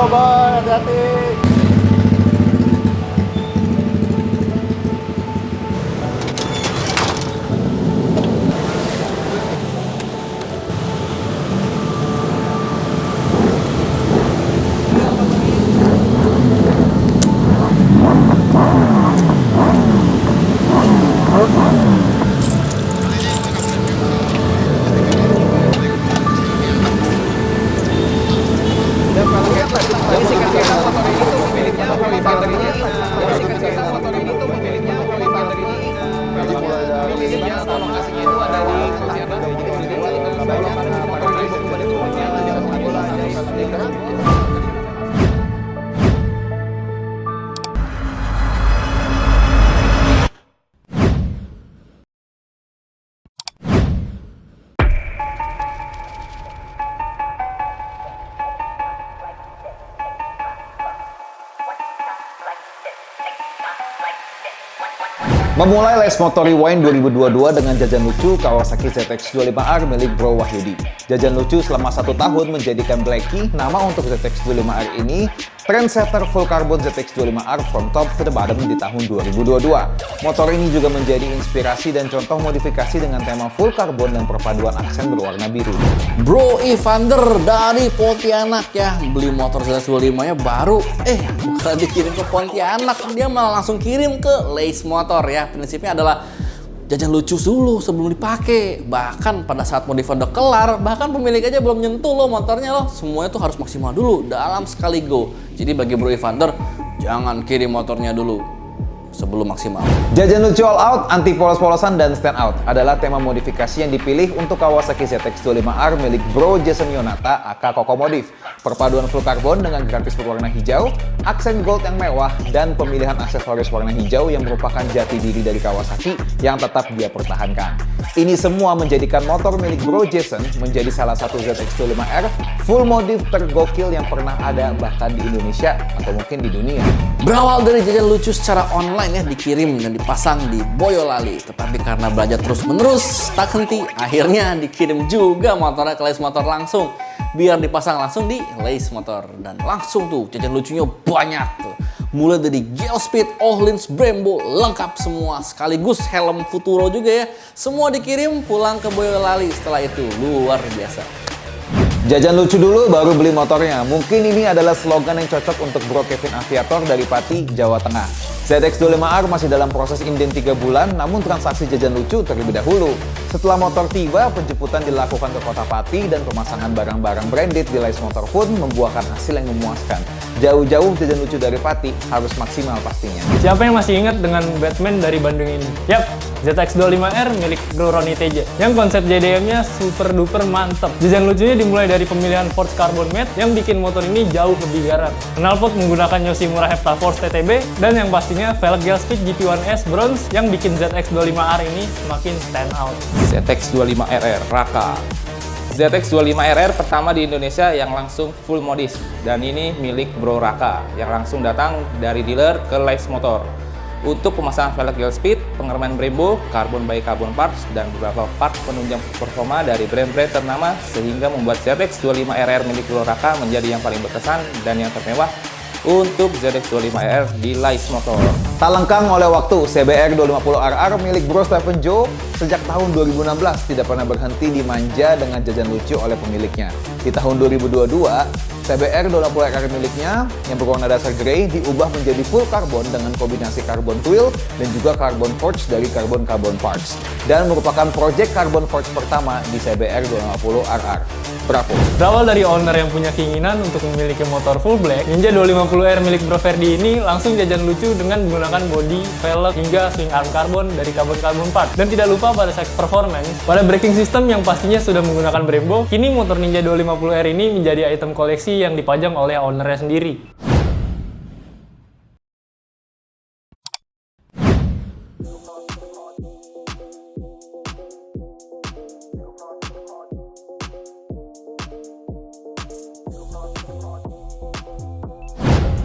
boy, hati-hati. Memulai Les Motor Rewind 2022 dengan jajan lucu Kawasaki ZX25R milik Bro Wahyudi. Jajan lucu selama 1 tahun menjadikan Blacky nama untuk ZX25R ini trendsetter full carbon ZX25R from top to the bottom di tahun 2022. Motor ini juga menjadi inspirasi dan contoh modifikasi dengan tema full carbon dan perpaduan aksen berwarna biru. Bro Evander dari Pontianak ya, beli motor ZX25-nya baru, bukan dikirim ke Pontianak, dia malah langsung kirim ke Lace Motor ya. Prinsipnya adalah jajan lucu dulu sebelum dipakai. Bahkan pada saat modif udah kelar, bahkan pemilik aja belum nyentuh loh motornya loh. Semuanya tuh harus maksimal dulu dalam sekali go. Jadi bagi Bro Evander, jangan kirim motornya dulu sebelum maksimal. Jajan lucu all out, anti polos-polosan dan stand out adalah tema modifikasi yang dipilih untuk Kawasaki ZX25R milik Bro Jason Yonata aka Koko Modif. Perpaduan full carbon dengan grafis berwarna hijau, aksen gold yang mewah, dan pemilihan aksesoris warna hijau yang merupakan jati diri dari Kawasaki yang tetap dia pertahankan. Ini semua menjadikan motor milik Bro Jason menjadi salah satu ZX25R full modif tergokil yang pernah ada bahkan di Indonesia atau mungkin di dunia. Berawal dari jajan lucu secara online ya, dikirim dan dipasang di Boyolali. Tetapi karena belajar terus-menerus tak henti, akhirnya dikirim juga motornya ke Lace Motor langsung. Biar dipasang langsung di Lace Motor. Dan langsung tuh jajan lucunya banyak tuh. Mulai dari Geospeed, Ohlins, Brembo, lengkap semua. Sekaligus helm Futuro juga ya. Semua dikirim pulang ke Boyolali setelah itu. Luar biasa. Jajan lucu dulu baru beli motornya. Mungkin ini adalah slogan yang cocok untuk Bro Kevin Aviator dari Pati, Jawa Tengah. ZX25R masih dalam proses inden 3 bulan, namun transaksi jajan lucu terlebih dahulu. Setelah motor tiba, penjemputan dilakukan ke Kota Pati dan pemasangan barang-barang branded di Lace Motor pun membuahkan hasil yang memuaskan. Jauh-jauh jajan lucu dari Pati harus maksimal pastinya. Siapa yang masih ingat dengan Batman dari Bandung ini? Yap, ZX25R milik Bro Roni Teja yang konsep JDM-nya super duper mantep. Jajan lucunya dimulai dari pemilihan Forged Carbon Matte yang bikin motor ini jauh lebih garang. Knalpot menggunakan Yoshimura Heptaforce TTB dan yang pastinya velg Geospeed GP1S Bronze yang bikin ZX25R ini semakin stand out. ZX25RR Raka. ZX25RR pertama di Indonesia yang langsung full modif, dan ini milik Bro Raka yang langsung datang dari dealer ke Lace Motor. Untuk pemasangan velg Geospeed, pengereman Brembo, carbon by carbon parts, dan beberapa part penunjang performa dari brand-brand ternama sehingga membuat ZX25RR milik Bro Raka menjadi yang paling berkesan dan yang termewah untuk ZX25RR di Lace Motor. Tak lengkang oleh waktu, CBR 250RR milik Bro Stephen Joe sejak tahun 2016 tidak pernah berhenti dimanja dengan jajan lucu oleh pemiliknya. Di tahun 2022, CBR 250RR miliknya yang berwarna dasar grey diubah menjadi full carbon dengan kombinasi carbon twill dan juga carbon forge dari carbon parts, dan merupakan project carbon forge pertama di CBR 250RR. Bravo! Berawal dari owner yang punya keinginan untuk memiliki motor full black, Ninja 250R milik Bro Ferdi ini langsung jajan lucu dengan menggunakan bodi, velg, hingga swing arm carbon dari carbon part. Dan tidak lupa pada side performance, pada braking system yang pastinya sudah menggunakan Brembo, kini motor Ninja 250R ini menjadi item koleksi yang dipajang oleh ownernya sendiri.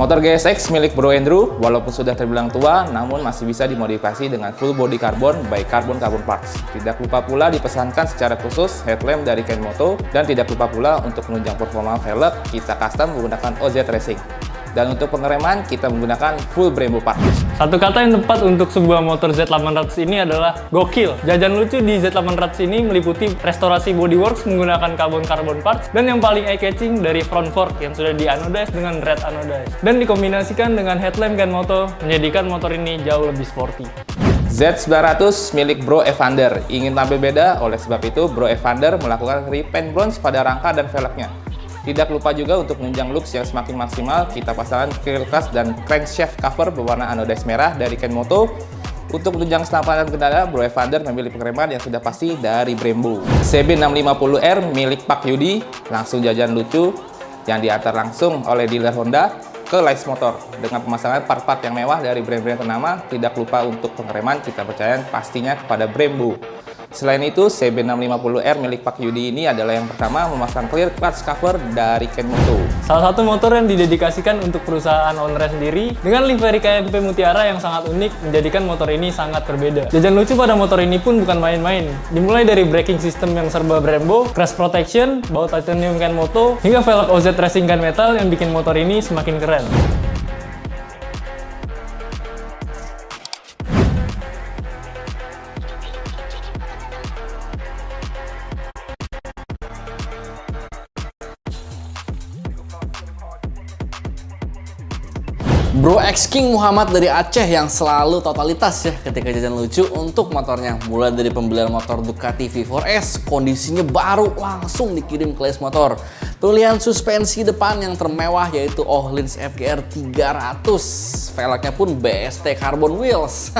Motor GSX milik Bro Andrew, walaupun sudah terbilang tua, namun masih bisa dimodifikasi dengan full body carbon by carbon parts. Tidak lupa pula dipesankan secara khusus headlamp dari Kenmoto, dan tidak lupa pula untuk menunjang performa velg, kita custom menggunakan OZ Racing. Dan untuk pengereman, kita menggunakan full Brembo parts. Satu kata yang tepat untuk sebuah motor Z800 ini adalah gokil. Jajan lucu di Z800 ini meliputi restorasi bodyworks menggunakan carbon parts, dan yang paling eye-catching dari front fork yang sudah di-anodize dengan red anodize. Dan dikombinasikan dengan headlamp Kenmoto, menjadikan motor ini jauh lebih sporty. Z900 milik Bro Evander ingin tampil beda, oleh sebab itu Bro Evander melakukan repaint bronze pada rangka dan velgnya. Tidak lupa juga untuk menunjang looks yang semakin maksimal, kita pasangkan grill cast dan crankshaft cover berwarna anodize merah dari Kenmoto. Untuk menunjang setampanan kendala, Bro Evander memilih pengereman yang sudah pasti dari Brembo. CB650R milik Pak Yudi, langsung jajan lucu yang diantar langsung oleh dealer Honda ke Leis Motor dengan pemasangan part-part yang mewah dari brand-brand ternama. Tidak lupa untuk pengereman, kita percaya pastinya kepada Brembo. Selain itu, CB650R milik Pak Yudi ini adalah yang pertama memasang clear clutch cover dari Kenmoto. Salah satu motor yang didedikasikan untuk perusahaan owner sendiri, dengan livery KMP Mutiara yang sangat unik, menjadikan motor ini sangat berbeda. Jajan lucu pada motor ini pun bukan main-main. Dimulai dari braking system yang serba Brembo, crash protection, baut titanium Kenmoto, hingga velg OZ Racing Gunmetal yang bikin motor ini semakin keren. Bro X King Muhammad dari Aceh yang selalu totalitas ya ketika jajan lucu untuk motornya. Mulai dari pembelian motor Ducati V4S, kondisinya baru langsung dikirim ke Leis Motor. Pilihan suspensi depan yang termewah yaitu Öhlins FGR 300. Velgnya pun BST Carbon Wheels.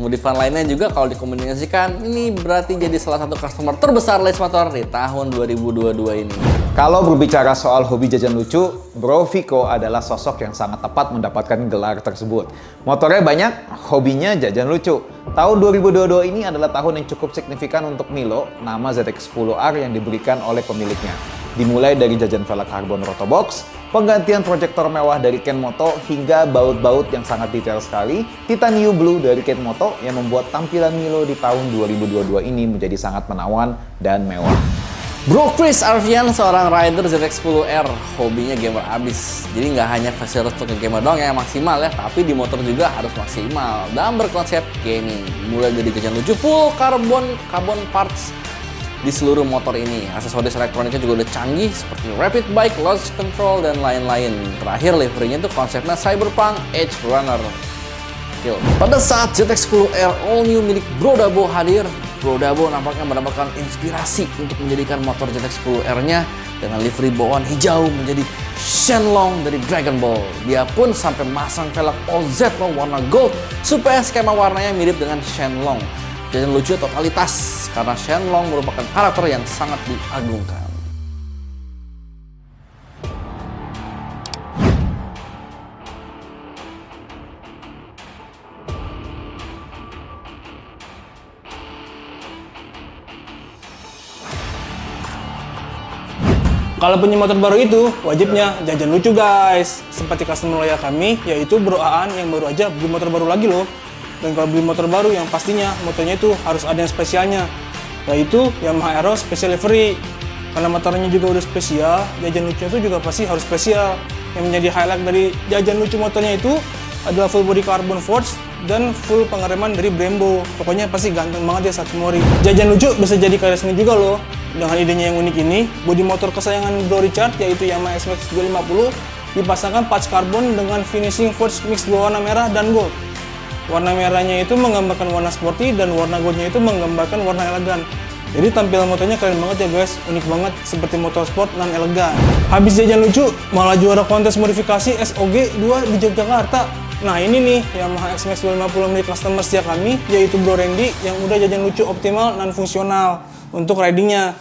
Modifan lainnya juga kalau dikombinasikan, ini berarti jadi salah satu customer terbesar Leis Motor di tahun 2022 ini. Kalau berbicara soal hobi jajan lucu, Bro Viko adalah sosok yang sangat tepat mendapatkan gelar tersebut. Motornya banyak, hobinya jajan lucu. Tahun 2022 ini adalah tahun yang cukup signifikan untuk Milo, nama ZX10R yang diberikan oleh pemiliknya. Dimulai dari jajan velg karbon rotobox, penggantian proyektor mewah dari Kenmoto, hingga baut-baut yang sangat detail sekali, titanium blue dari Kenmoto yang membuat tampilan Milo di tahun 2022 ini menjadi sangat menawan dan mewah. Bro Chris Arvian, seorang rider ZX10R, hobinya gamer abis. Jadi nggak hanya fasilitas untuk gamer doang yang maksimal ya, tapi di motor juga harus maksimal dan berkonsep gaming. Mulai dari jajan lucu full carbon parts di seluruh motor ini. Aksesoris elektroniknya juga udah canggih seperti rapid bike, launch control, dan lain-lain. Terakhir liverynya itu konsepnya Cyberpunk Edge Runner. Pada saat ZX10R all new milik Bro Dabo hadir, Bro Dabo nampaknya mendapatkan inspirasi untuk menjadikan motor ZX10R-nya dengan livery bawaan hijau menjadi Shenlong dari Dragon Ball. Dia pun sampai masang velg OZ warna gold supaya skema warnanya mirip dengan Shenlong. Jajan lucu totalitas karena Shenlong merupakan karakter yang sangat diagungkan. Kalau punya motor baru itu, wajibnya jajan lucu guys. Seperti customer loyal kami, yaitu Bro Aan yang baru aja beli motor baru lagi loh. Dan kalau beli motor baru yang pastinya motornya itu harus ada yang spesialnya, yaitu Yamaha Aero Special Livery. Karena motornya juga udah spesial, jajan lucu itu juga pasti harus spesial. Yang menjadi highlight dari jajan lucu motornya itu adalah full body carbon forged dan full pengereman dari Brembo. Pokoknya pasti ganteng banget ya Satsumori. Jajan lucu bisa jadi karya seni juga loh. Dengan idenya yang unik ini, bodi motor kesayangan Bro Richard yaitu Yamaha SMAX 250 dipasangkan patch carbon dengan finishing forged mix berwarna merah dan gold. Warna merahnya itu menggambarkan warna sporty dan warna goldnya itu menggambarkan warna elegan. Jadi tampilan motornya keren banget ya guys, unik banget seperti motor sport non elegan. Habis jajan lucu, malah juara kontes modifikasi SOG 2 di Yogyakarta. Nah ini nih Yamaha SMAX 250 milik customer setia kami, yaitu Bro Randy yang udah jajan lucu optimal non fungsional untuk ridingnya.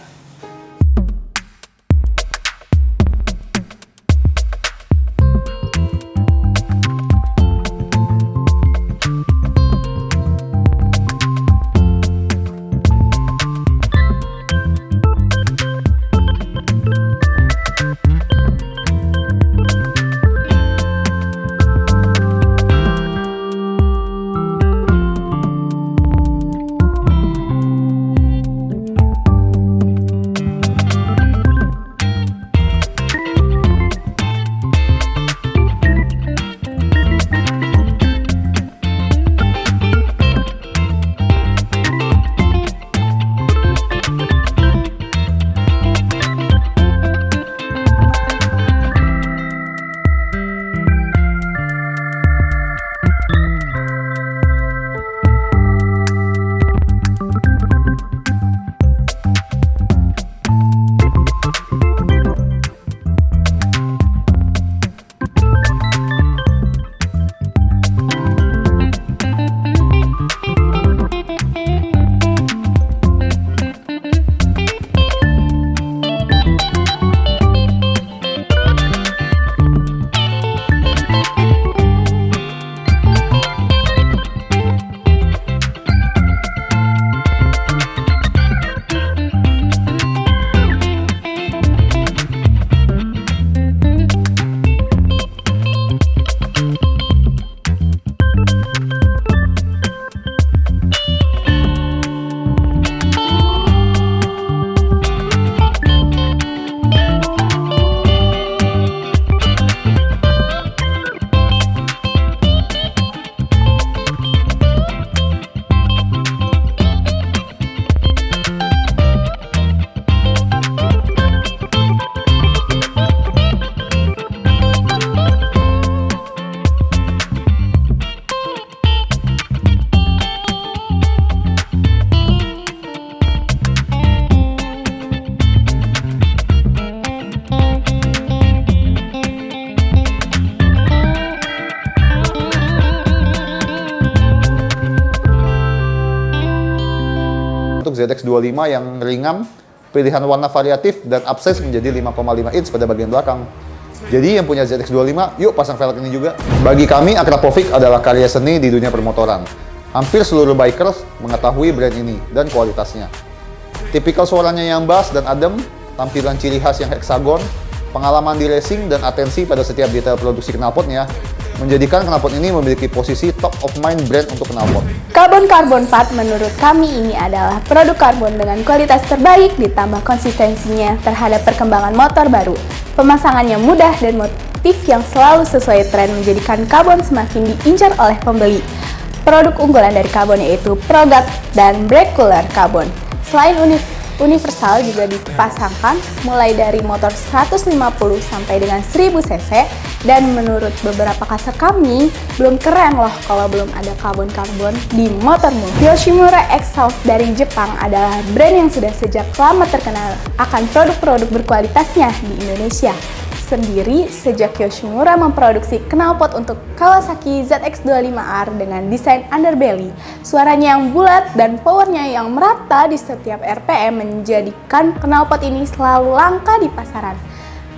untuk ZX25 yang ringan, pilihan warna variatif, dan upsize menjadi 5,5 inch pada bagian belakang. Jadi yang punya ZX25, yuk pasang velg ini juga. Bagi kami, Akrapovic adalah karya seni di dunia permotoran. Hampir seluruh bikers mengetahui brand ini dan kualitasnya. Tipikal suaranya yang bass dan adem, tampilan ciri khas yang heksagon, pengalaman di racing, dan atensi pada setiap detail produksi knalpotnya menjadikan knalpot ini memiliki posisi top of mind brand untuk knalpot. Carbon Part menurut kami ini adalah produk karbon dengan kualitas terbaik ditambah konsistensinya terhadap perkembangan motor baru. Pemasangannya mudah dan motif yang selalu sesuai tren menjadikan karbon semakin diincar oleh pembeli. Produk unggulan dari karbon yaitu ProGuard dan Brake Cooler Karbon. Selain universal juga dipasangkan mulai dari motor 150 sampai dengan 1000 cc, dan menurut beberapa kasar kami belum keren loh kalau belum ada karbon di motormu. Yoshimura Exhaust dari Jepang adalah brand yang sudah sejak lama terkenal akan produk-produk berkualitasnya di Indonesia. Sendiri sejak Yoshimura memproduksi knalpot untuk Kawasaki ZX25R dengan desain underbelly, suaranya yang bulat dan powernya yang merata di setiap RPM menjadikan knalpot ini selalu langka di pasaran.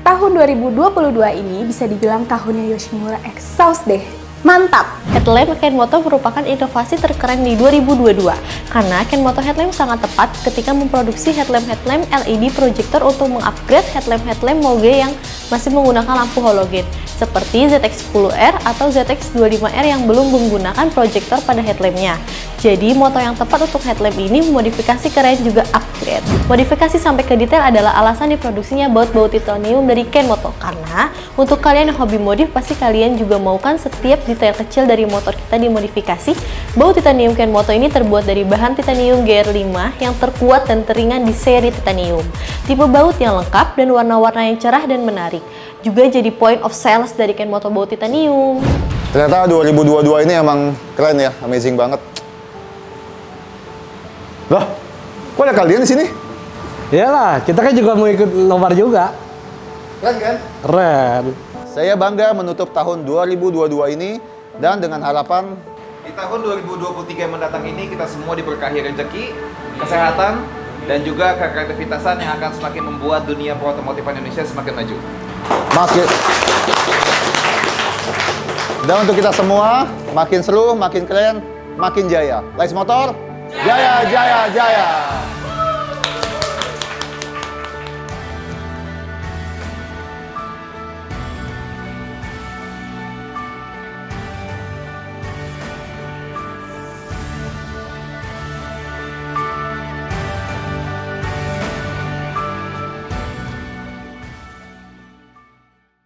Tahun 2022 ini bisa dibilang tahunnya Yoshimura Exhaust deh. Mantap! Headlamp Kenmoto merupakan inovasi terkeren di 2022 karena Kenmoto Headlamp sangat tepat ketika memproduksi headlamp LED projector untuk mengupgrade headlamp Moge yang masih menggunakan lampu halogen seperti ZX10R atau ZX25R yang belum menggunakan projector pada headlampnya. Jadi motor yang tepat untuk headlamp ini memodifikasi keren juga upgrade. Modifikasi sampai ke detail adalah alasan diproduksinya baut-baut titanium dari Kenmoto, karena untuk kalian yang hobi modif pasti kalian juga mau kan setiap detail kecil dari motor kita dimodifikasi. Baut titanium Kenmoto ini terbuat dari bahan titanium GR5 yang terkuat dan teringan di seri titanium. Tipe baut yang lengkap dan warna-warna yang cerah dan menarik juga jadi point of sales dari Kenmoto baut titanium. Ternyata 2022 ini emang keren ya, amazing banget. Lah, kok ada kalian di sini? Iyalah, kita kan juga mau ikut nobar juga. Keren kan? Keren. Saya bangga menutup tahun 2022 ini dan dengan harapan di tahun 2023 mendatang ini kita semua diberkahi rezeki, kesehatan, dan juga kreativitasan yang akan semakin membuat dunia otomotif Indonesia semakin maju. Dan untuk kita semua, makin seru, makin keren, makin jaya. Lex Motor, jaya, jaya, jaya!